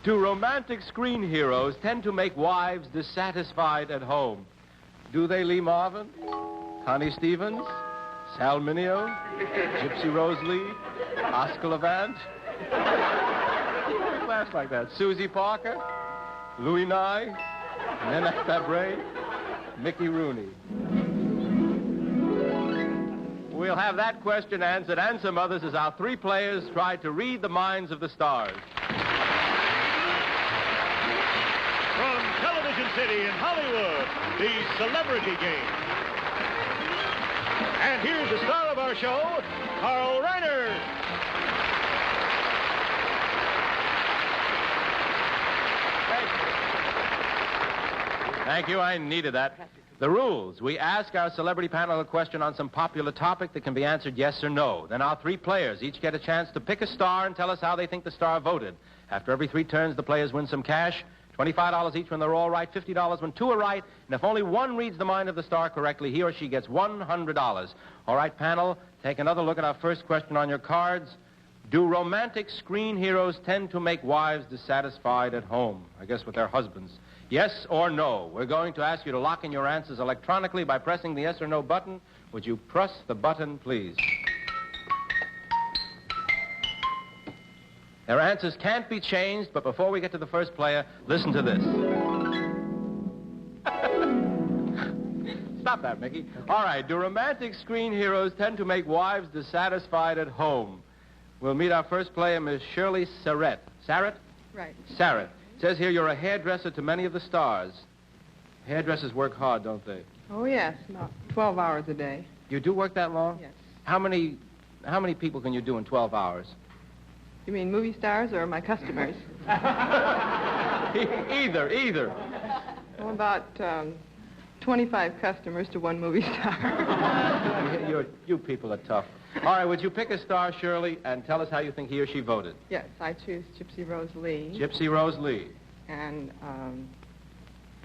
Do romantic screen heroes tend to make wives dissatisfied at home? Do they, Lee Marvin? Connie Stevens? Sal Mineo? Gypsy Rose Lee? Oscar Levant? Laughs like that. Susie Parker? Louis Nye? Nanette Fabray? Mickey Rooney? We'll have that question answered and some others as our three players try to read the minds of the stars. From Television City in Hollywood, the Celebrity Game. And here's the star of our show, Carl Reiner. Thank you. I needed that. The rules. We ask our celebrity panel a question on some popular topic that can be answered yes or no. Then our three players each get a chance to pick a star and tell us how they think the star voted. After every 3 turns, the players win some cash. $25 each when they're all right, $50 when 2 are right, and if only one reads the mind of the star correctly, he or she gets $100. All right, panel, take another look at our first question on your cards. Do romantic screen heroes tend to make wives dissatisfied at home? I guess with their husbands. Yes or no? We're going to ask you to lock in your answers electronically by pressing the yes or no button. Would you press the button, please? Their answers can't be changed, but before we get to the first player, listen to this. Stop that, Mickey. Okay. All right, do romantic screen heroes tend to make wives dissatisfied at home? We'll meet our first player, Miss Shirley Sarrett. Sarrett? Right. Sarrett. It says here you're a hairdresser to many of the stars. Hairdressers work hard, don't they? Oh, yes, about 12 hours a day. You do work that long? Yes. How many people can you do in 12 hours? You mean movie stars or my customers? Either. Well, about 25 customers to 1 movie star. You people are tough. All right, would you pick a star, Shirley, and tell us how you think he or she voted? Yes, I choose Gypsy Rose Lee. Gypsy Rose Lee. And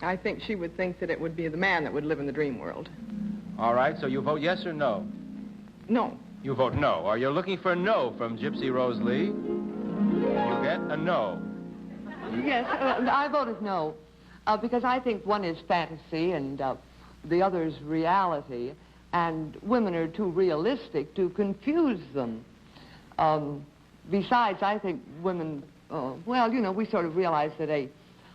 I think she would think that it would be the man that would live in the dream world. All right, so you vote yes or no? No. You vote no. Are you looking for a no from Gypsy Rose Lee? You get a no. Yes, I voted no, because I think one is fantasy and the other is reality, and women are too realistic to confuse them. Besides, I think women, well, you know, we sort of realize that a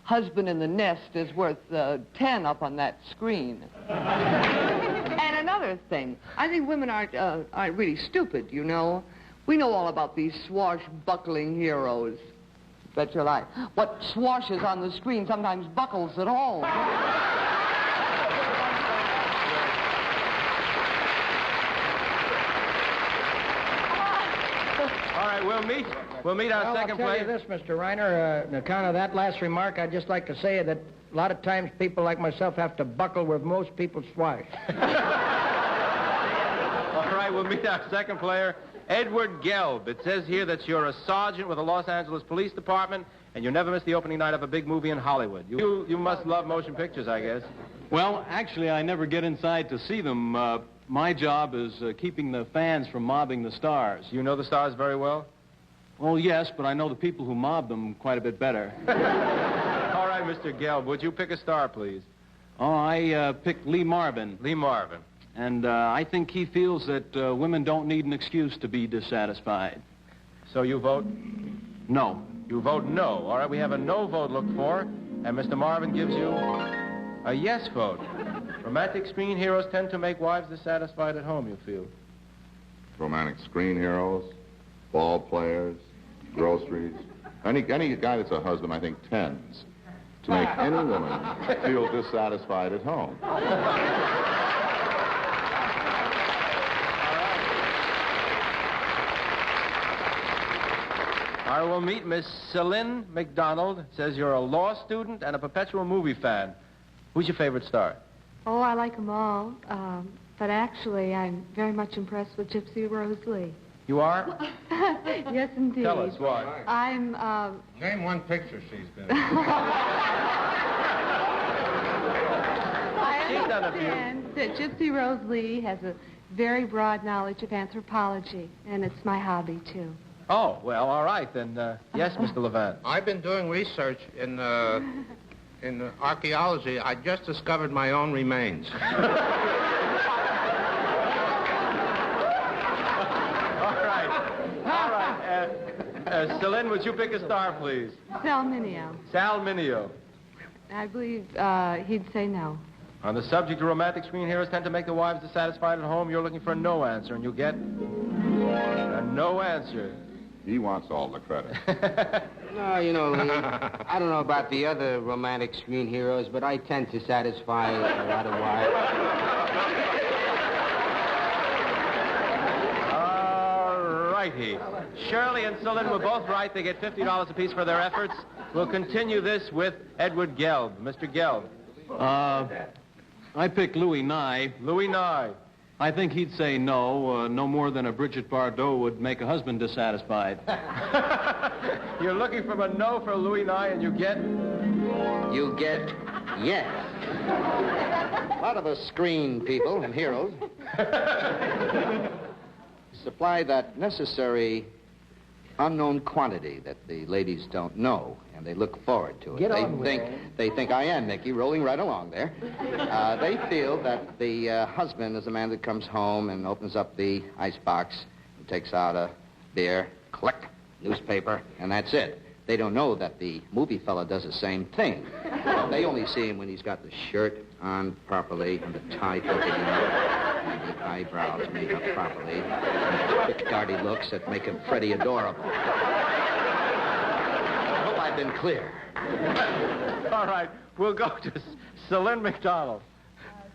husband in the nest is worth 10 up on that screen. And another thing, I think women aren't really stupid, you know. We know all about these swashbuckling heroes. Bet your life. What swashes on the screen sometimes buckles at home. All right, we'll meet our second player. I'll tell you this, Mr. Reiner, on account of that last remark, I'd just like to say that a lot of times people like myself have to buckle where most people swash. All right, we'll meet our second player, Edward Gelb. It says here that you're a sergeant with the Los Angeles Police Department, and you never miss the opening night of a big movie in Hollywood. You must love motion pictures, I guess. Well, actually, I never get inside to see them. My job is keeping the fans from mobbing the stars. You know the stars very well? Well, yes, but I know the people who mob them quite a bit better. All right, Mr. Gelb, would you pick a star, please? Oh, I picked Lee Marvin. Lee Marvin. And I think he feels that women don't need an excuse to be dissatisfied. So you vote? No. You vote no. All right, we have a no vote looked for, and Mr. Marvin gives you a yes vote. Romantic screen heroes tend to make wives dissatisfied at home, you feel? Romantic screen heroes, ball players, groceries. Any guy that's a husband, I think, tends to make any woman feel dissatisfied at home. All right, we'll meet Miss Celine McDonald. Says you're a law student and a perpetual movie fan. Who's your favorite star? Oh, I like them all. But actually, I'm very much impressed with Gypsy Rose Lee. You are? Yes, indeed. Tell us why. I'm, Name one picture she's been in. I understand that Gypsy Rose Lee has a very broad knowledge of anthropology, and it's my hobby, too. Oh, well, all right, then, yes, Mr. Levant. I've been doing research in archaeology. I just discovered my own remains. All right. Celine, would you pick a star, please? Sal Mineo. Sal Mineo. I believe he'd say no. On the subject of romantic screen heroes tend to make the wives dissatisfied at home, you're looking for a no answer, and you get a no answer. He wants all the credit. No, you know, Lee, I don't know about the other romantic screen heroes, but I tend to satisfy a lot of wives. All righty. Shirley and Celine were both right. They get $50 apiece for their efforts. We'll continue this with Edward Gelb. Mr. Gelb. I picked Louis Nye. Louis Nye. I think he'd say no. No more than a Bridget Bardot would make a husband dissatisfied. You're looking for a no for Louis Nye, and you get? You get yes. A lot of us screen people and heroes supply that necessary unknown quantity that the ladies don't know, and they look forward to it. They think I am, Mickey, rolling right along there. They feel that the husband is the man that comes home and opens up the icebox and takes out a beer, click, newspaper, and that's it. They don't know that the movie fella does the same thing. They only see him when he's got the shirt on properly and the tie fitted in, and the eyebrows made up properly, and the quick, darty looks that make him Freddie adorable. I hope I've been clear. All right, we'll go to Celine McDonald.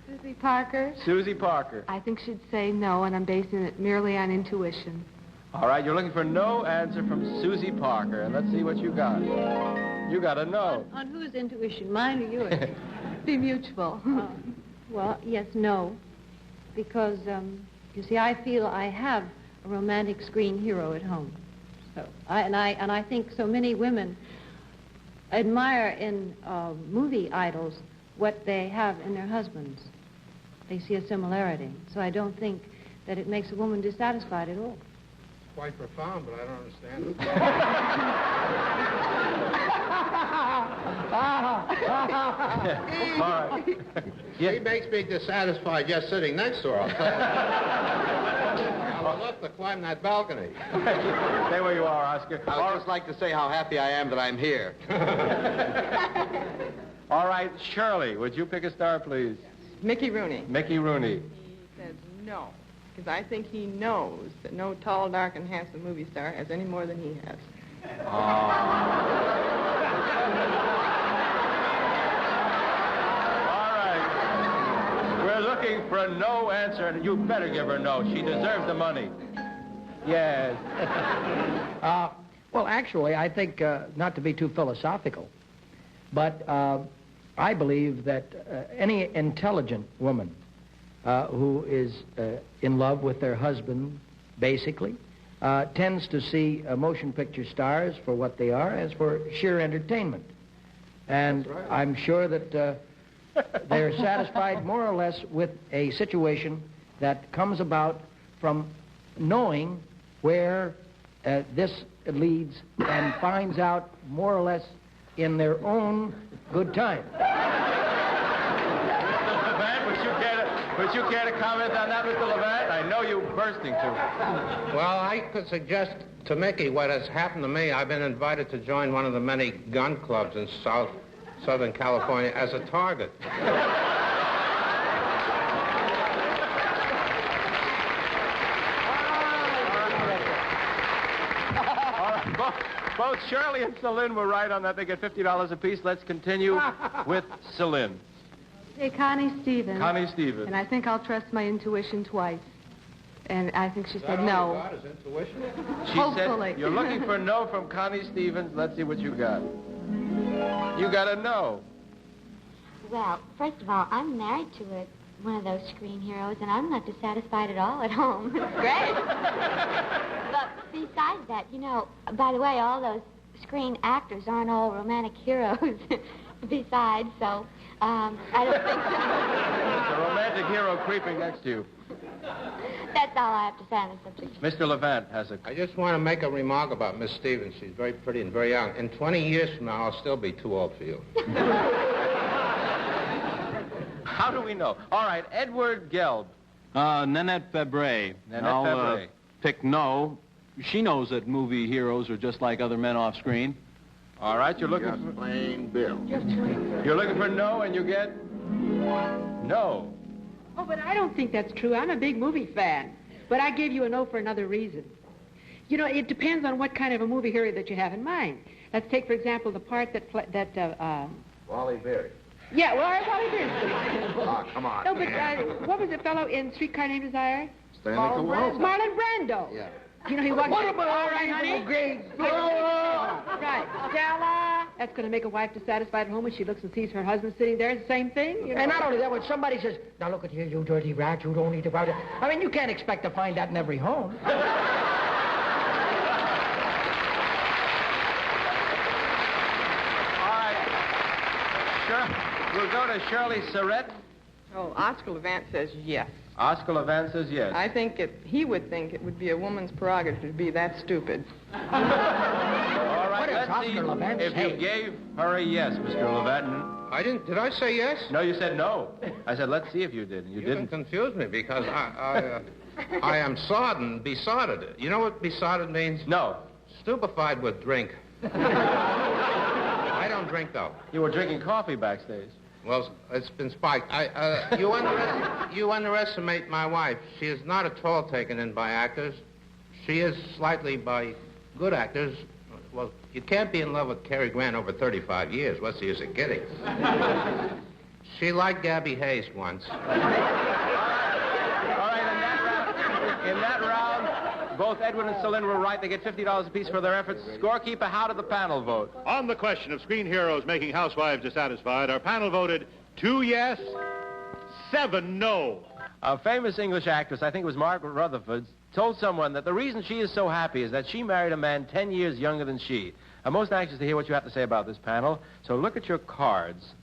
Susie Parker. Susie Parker. I think she'd say no, and I'm basing it merely on intuition. All right, you're looking for no answer from Susie Parker, and let's see what you got. You got a no. On whose intuition, mine or yours? Be mutual. Well, yes, no. Because, you see, I feel I have a romantic screen hero at home. So, I think so many women admire in movie idols what they have in their husbands. They see a similarity. So I don't think that it makes a woman dissatisfied at all. Quite profound, but I don't understand it. All right. He makes me dissatisfied just sitting next to her. I'll tell you. I would love to climb that balcony. Stay where you are, Oscar. I would just like to say how happy I am that I'm here. All right, Shirley, would you pick a star, please? Mickey Rooney. Mickey Rooney. He says no, because I think he knows that no tall, dark, and handsome movie star has any more than he has. All right. We're looking for a no answer, and you better give her no. She deserves the money. Yes. Well, actually, I think, not to be too philosophical, but I believe that any intelligent woman who is in love with their husband, basically, tends to see motion picture stars for what they are as for sheer entertainment. And right. I'm sure that they're satisfied more or less with a situation that comes about from knowing where this leads and finds out more or less in their own good time. Mr. Levant, would you care to comment on that, Mr. Levant? I know you're bursting to. Well, I could suggest to Mickey what has happened to me. I've been invited to join one of the many gun clubs in Southern California as a target. Both Shirley and Celine were right on that. They get $50 apiece. Let's continue with Celine. Hey, Connie Stevens. Connie Stevens. And I think I'll trust my intuition twice. And I think she said no. Is intuition? She Hopefully. said, you're looking for a no from Connie Stevens. Let's see what you got. You got a no. Well, first of all, I'm married to one of those screen heroes, and I'm not dissatisfied at all at home. Great. But besides that, you know, by the way, all those screen actors aren't all romantic heroes besides, so I don't think so. There's a romantic hero creeping next to you. That's That's all I have to say on the subject. Mr. Levant has a... I just want to make a remark about Miss Stevens. She's very pretty and very young. In 20 years from now, I'll still be too old for you. How do we know? All right, Edward Gelb. Nanette Fabray. Nanette Fabray. Pick no. She knows that movie heroes are just like other men off screen. All right, you're looking Just plain Bill. You're looking for no, and you get no. Oh, but I don't think that's true. I'm a big movie fan. But I gave you a no for another reason. You know, it depends on what kind of a movie hero that you have in mind. Let's take, for example, the part Wally Berry. Yeah, well, Wally Berry. Oh, come on. No, but what was the fellow in Streetcar Named Desire? Stanley Kowalski. Marlon Brando. Yeah. You know, he walks... What about all right, honey? Right. Stella. That's going to make a wife dissatisfied at home when she looks and sees her husband sitting there. It's the same thing. You know? And not only that, when somebody says, now look at here, you dirty rat, you don't need to powder. I mean, you can't expect to find that in every home. All right. Sure. We'll go to Shirley Surratt. Oh, Oscar Levant says yes. Oscar Levant says yes. I think he would think it would be a woman's prerogative to be that stupid. All right, What does let's Oscar see Levant if say? you gave her a yes, Mr. Levant. I didn't... Did I say yes? No, you said no. I said, let's see if you did, and you didn't. Confuse me because I am sodden, besotted. You know what besotted means? No. Stupefied with drink. I don't drink, though. You were drinking coffee backstage. Well, it's been spiked. You underestimate my wife. She is not at all taken in by actors. She is slightly by good actors. Well, you can't be in love with Cary Grant over 35 years. What's the use of kidding? She liked Gabby Hayes once. All right, in that round, both Edwin and Celine were right. They get $50 apiece for their efforts. Scorekeeper, how did the panel vote? On the question of screen heroes making housewives dissatisfied, our panel voted 2 yes, 7 no. A famous English actress, I think it was Margaret Rutherford, told someone that the reason she is so happy is that she married a man 10 years younger than she. I'm most anxious to hear what you have to say about this panel, so look at your cards.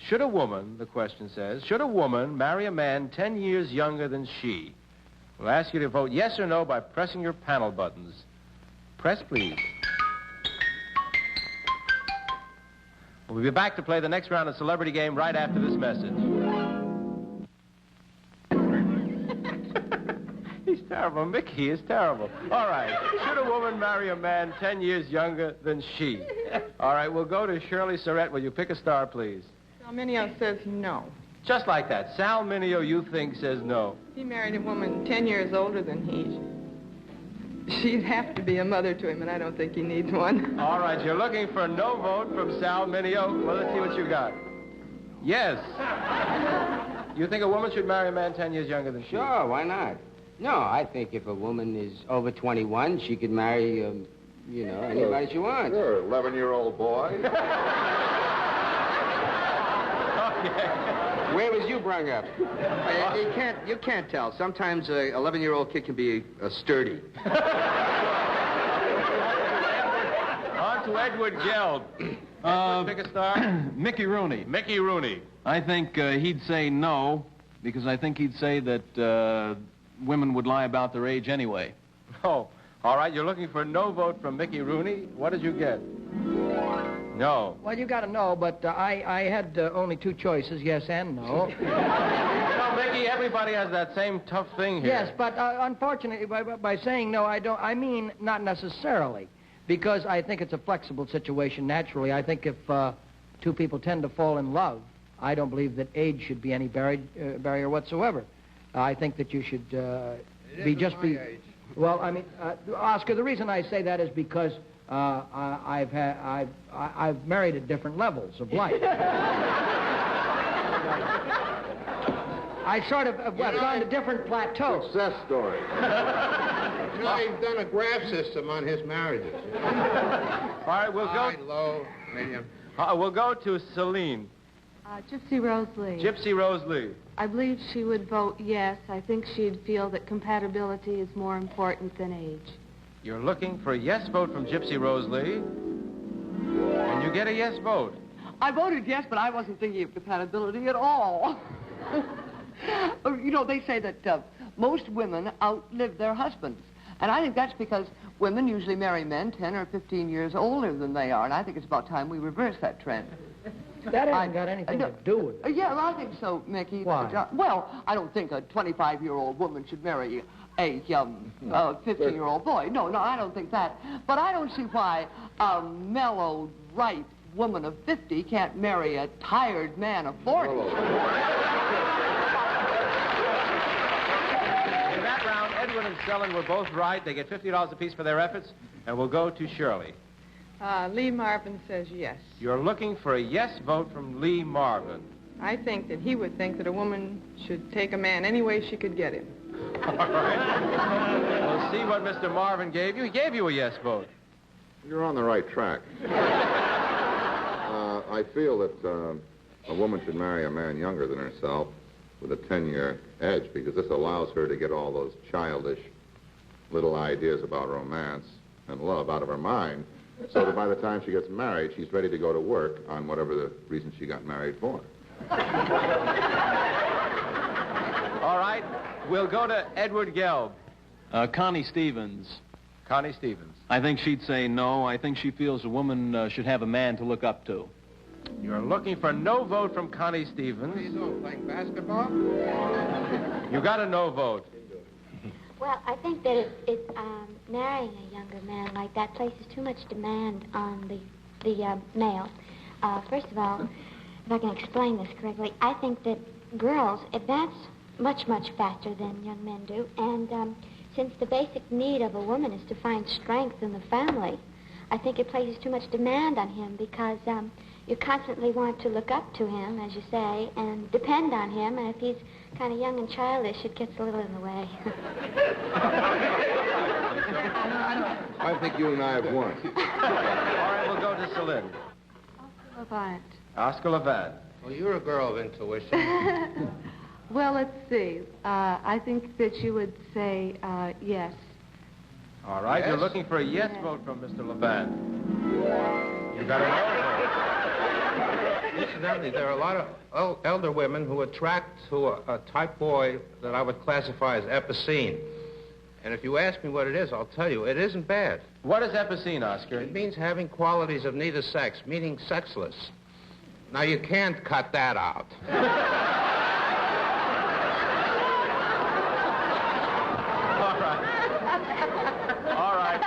Should a woman, the question says, should a woman marry a man 10 years younger than she? We'll ask you to vote yes or no by pressing your panel buttons. Press, please. We'll be back to play the next round of Celebrity Game right after this message. He's terrible. Mickey is terrible. All right. Should a woman marry a man 10 years younger than she? All right, we'll go to Shirley Surratt. Will you pick a star, please? Salminio says no. Just like that. Sal Mineo, you think, says no. He married a woman 10 years older than he. She'd have to be a mother to him, and I don't think he needs one. All right, you're looking for no vote from Sal Mineo. Well, let's see what you got. Yes. You think a woman should marry a man 10 years younger than she? Sure, why not? No, I think if a woman is over 21, she could marry, anybody she wants. Sure, 11-year-old boy. Where was you brung up? You can't tell. Sometimes an 11-year-old kid can be sturdy. On to Edward Gelb. Pick a star. Mickey Rooney. Mickey Rooney. I think he'd say no, because I think he'd say that women would lie about their age anyway. Oh, all right, you're looking for no vote from Mickey Rooney. What did you get? No. Well, you got to know, but I had only two choices, yes and no. You know, Mickey, everybody has that same tough thing here. Yes, but unfortunately, by saying no, I mean not necessarily, because I think it's a flexible situation naturally. I think if two people tend to fall in love, I don't believe that age should be any barrier whatsoever. I think that you should be. Well, I mean, Oscar, the reason I say that is because I've married at different levels of life. I sort of have gone to different plateaus. Success story. You know, he's done a graph system on his marriages. All right, we'll go. High, low, medium. We'll go to Celine. Gypsy Rose Lee. Gypsy Rose Lee. I believe she would vote yes. I think she'd feel that compatibility is more important than age. You're looking for a yes vote from Gypsy Rose Lee, and you get a yes vote. I voted yes, but I wasn't thinking of compatibility at all. You know, they say that most women outlive their husbands. And I think that's because women usually marry men 10 or 15 years older than they are, and I think it's about time we reverse that trend. That hasn't got anything to do with it. Yeah, well, I think so, Mickey. Why? Well, I don't think a 25-year-old woman should marry a 15-year-old boy. No, I don't think that. But I don't see why a mellow, ripe woman of 50 can't marry a tired man of 40. In that round, Edward and Shellen were both right. They get $50 apiece for their efforts, and we'll go to Shirley. Lee Marvin says yes. You're looking for a yes vote from Lee Marvin. I think that he would think that a woman should take a man any way she could get him. All right. We'll see what Mr. Marvin gave you. He gave you a yes vote. You're on the right track. I feel that a woman should marry a man younger than herself with a 10-year edge, because this allows her to get all those childish little ideas about romance and love out of her mind, so that by the time she gets married, she's ready to go to work on whatever the reason she got married for. All right. We'll go to Edward Gelb. Connie Stevens. Connie Stevens. I think she'd say no. I think she feels a woman should have a man to look up to. You're looking for no vote from Connie Stevens. What are you doing, playing basketball? You got a no vote. Well, I think that marrying a younger man like that places too much demand on the male. First of all, if I can explain this correctly, I think that girls advance much, much faster than young men do, and since the basic need of a woman is to find strength in the family, I think it places too much demand on him, because you constantly want to look up to him, as you say, and depend on him, and if he's kind of young and childish, it gets a little in the way. I think you and I have won. All right, we'll go to Celine. Levant. Oscar Levant. Well, you're a girl of intuition. Well, let's see. I think that you would say yes. All right, Yes? you're looking for a yes vote from Mr. Levant. You got a no vote. Incidentally, there are a lot of elder women who attract to a type boy that I would classify as epicene. And if you ask me what it is, I'll tell you, it isn't bad. What is epicene, Oscar? It means having qualities of neither sex, meaning sexless. Now, you can't cut that out. All right.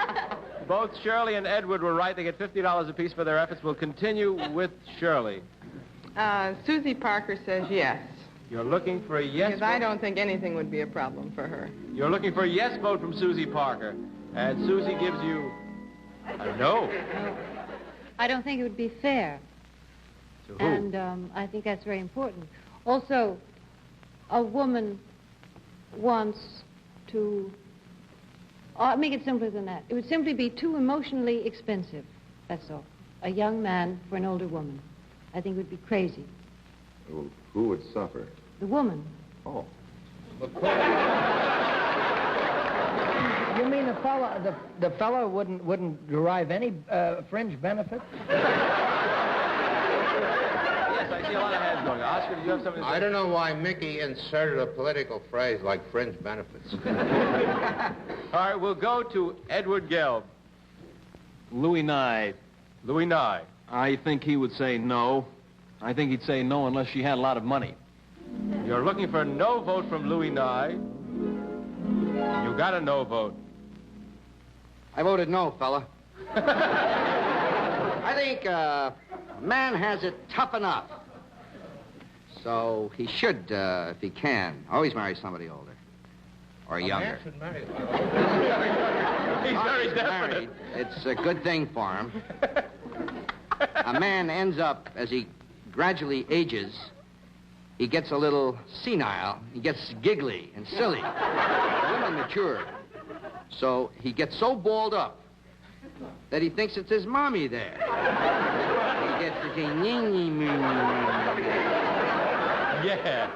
Both Shirley and Edward were right. They get $50 apiece for their efforts. We'll continue with Shirley. Susie Parker says yes. You're looking for a yes Because I don't think anything would be a problem for her. You're looking for a yes vote from Susie Parker. And Susie gives you a no. I don't think it would be fair. To who? And I think that's very important. Also, a woman wants to... I'll make it simpler than that. It would simply be too emotionally expensive. That's all. A young man for an older woman. I think it would be crazy. Well, who would suffer? The woman. Oh. You mean the fellow wouldn't derive any fringe benefit? Yes, I see a lot of hands going. Oscar, do you have something to say? I don't know why Mickey inserted a political phrase like fringe benefits. All right, we'll go to Edward Gelb. Louis Nye. Louis Nye. I think he would say no. I think he'd say no unless she had a lot of money. You're looking for a no vote from Louis Nye. You got a no vote. I voted no, fella. I think a man has it tough enough. So he should, if he can, always marry somebody older. Or younger. Man should marry. He's very definite. Married, it's a good thing for him. A man ends up, as he gradually ages, he gets a little senile. He gets giggly and silly. A little mature. So he gets so balled up that he thinks it's his mommy there. He gets to say, Yeah.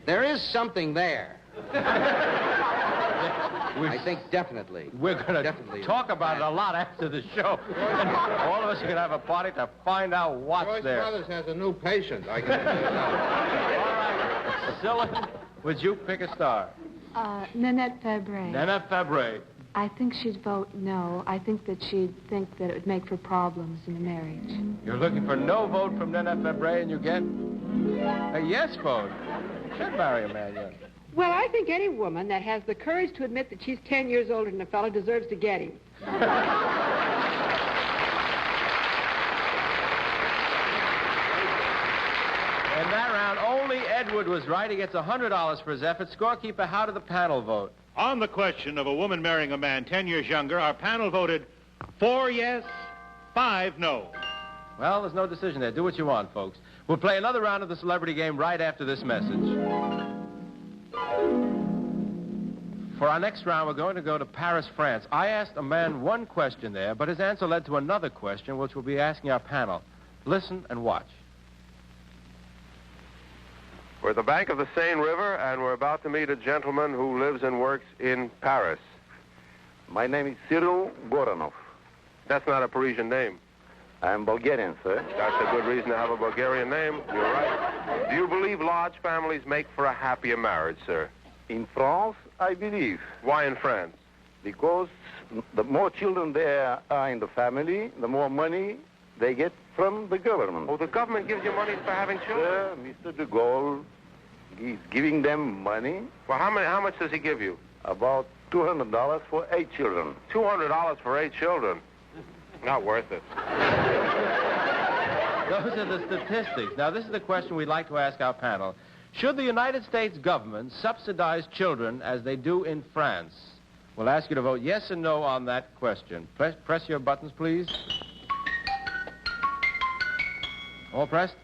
There is something there. I think definitely. We're going to talk about it a lot after the show. And all of us are going to have a party to find out what's Joyce there. Brothers has a new patient. I can tell you that. All right. Scylla, would you pick a star? Nanette Fabray. Nanette Fabray. I think she'd vote no. I think that she'd think that it would make for problems in a marriage. You're looking for no vote from Nanette Fabray, and you get a yes vote. Should marry a man, yes. Well, I think any woman that has the courage to admit that she's 10 years older than a fellow deserves to get him. In that round, only Edward was right. He gets $100 for his effort. Scorekeeper, how did the panel vote? On the question of a woman marrying a man 10 years younger, our panel voted 4 yes, 5 no. Well, there's no decision there. Do what you want, folks. We'll play another round of the celebrity game right after this message. For our next round, we're going to go to Paris, France. I asked a man one question there, but his answer led to another question, which we'll be asking our panel. Listen and watch. We're at the bank of the Seine River, and we're about to meet a gentleman who lives and works in Paris. My name is Cyril Goranov. That's not a Parisian name. I'm Bulgarian, sir. That's a good reason to have a Bulgarian name. You're right. Do you believe large families make for a happier marriage, sir? In France, I believe. Why in France? Because the more children there are in the family, the more money they get from the government. Oh, the government gives you money for having children? Sir, Mr. de Gaulle is giving them money. Well, how much does he give you? About $200 for 8 children. $200 for 8 children? Not worth it. Those are the statistics. Now, this is the question we'd like to ask our panel. Should the United States government subsidize children as they do in France? We'll ask you to vote yes and no on that question. Press your buttons, please. All pressed?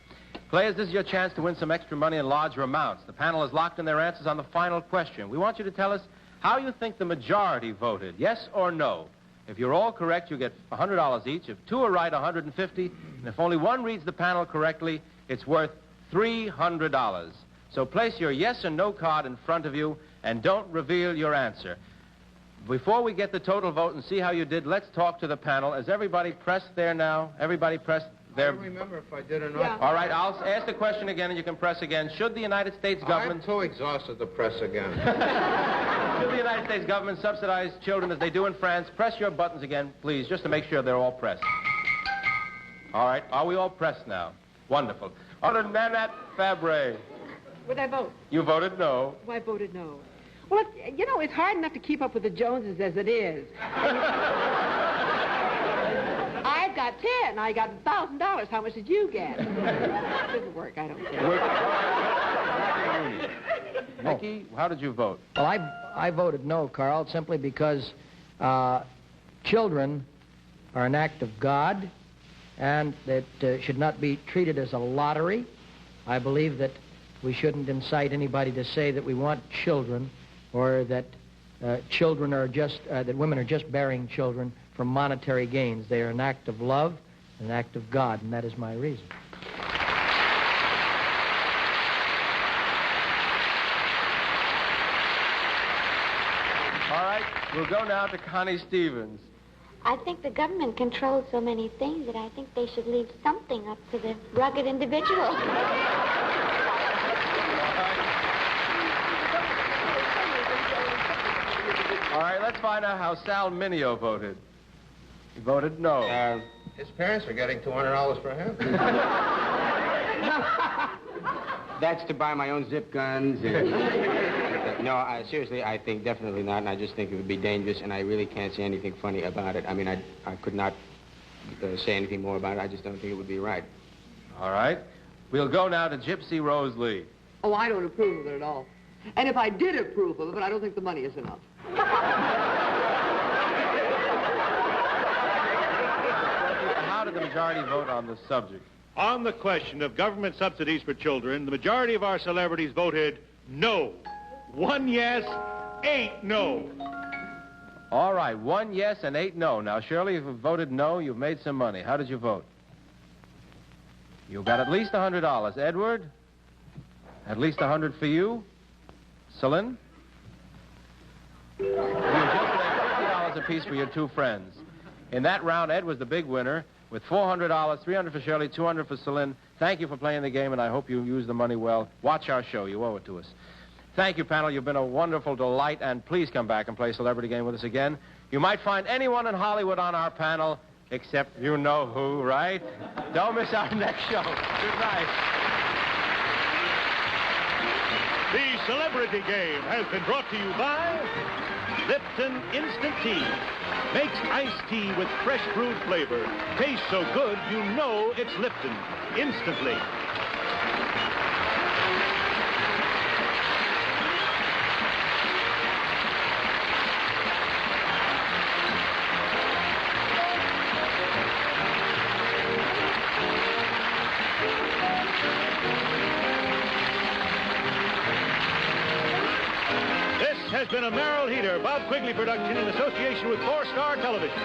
Players, this is your chance to win some extra money in larger amounts. The panel has locked in their answers on the final question. We want you to tell us how you think the majority voted, yes or no. If you're all correct, you get $100 each. If 2 are right, $150. And if only 1 reads the panel correctly, it's worth $300. So place your yes and no card in front of you and don't reveal your answer. Before we get the total vote and see how you did, let's talk to the panel. Has everybody pressed there now? Everybody pressed there? I don't remember if I did or not. Yeah. All right, I'll ask the question again and you can press again. Should the United States government... I'm too exhausted to press again. Should the United States government subsidize children as they do in France? Press your buttons again, please, just to make sure they're all pressed. All right, are we all pressed now? Wonderful. On to Nanette Fabray. Would I vote? You voted no. Well, I voted no. Well, you know, it's hard enough to keep up with the Joneses as it is. I've got 10. I got $1,000. How much did you get? It didn't work. I don't care. Mickey, how did you vote? Well, I voted no, Carl, simply because children are an act of God, and that should not be treated as a lottery. I believe that we shouldn't incite anybody to say that we want children, or that children are just, that women are just bearing children for monetary gains. They are an act of love, an act of God, and that is my reason. All right, we'll go now to Connie Stevens. I think the government controls so many things that I think they should leave something up to the rugged individual. All right, let's find out how Sal Mineo voted. He voted no. His parents are getting $200 for him. That's to buy my own zip guns. And... No, seriously, I think definitely not, and I just think it would be dangerous, and I really can't say anything funny about it. I mean, I could not say anything more about it. I just don't think it would be right. All right. We'll go now to Gypsy Rose Lee. Oh, I don't approve of it at all. And if I did approve of it, I don't think the money is enough. How did the majority vote on this subject? On the question of government subsidies for children, the majority of our celebrities voted no. 1 yes, 8 no. All right, 1 yes and 8 no. Now, Shirley, if you voted no, you've made some money. How did you vote? You got at least $100. Edward? At least 100 for you? Celine? You just made $50 apiece for your 2 friends. In that round, Ed was the big winner with $400, $300 for Shirley, $200 for Celine. Thank you for playing the game, and I hope you use the money well. Watch our show. You owe it to us. Thank you, panel. You've been a wonderful delight, and please come back and play Celebrity Game with us again. You might find anyone in Hollywood on our panel, except you know who, right? Don't miss our next show. Good night. The Celebrity Game has been brought to you by Lipton Instant Tea. Makes iced tea with fresh brewed flavor. Tastes so good, you know it's Lipton. Instantly. Has been a Merrill Heater, Bob Quigley production in association with 4-Star Television.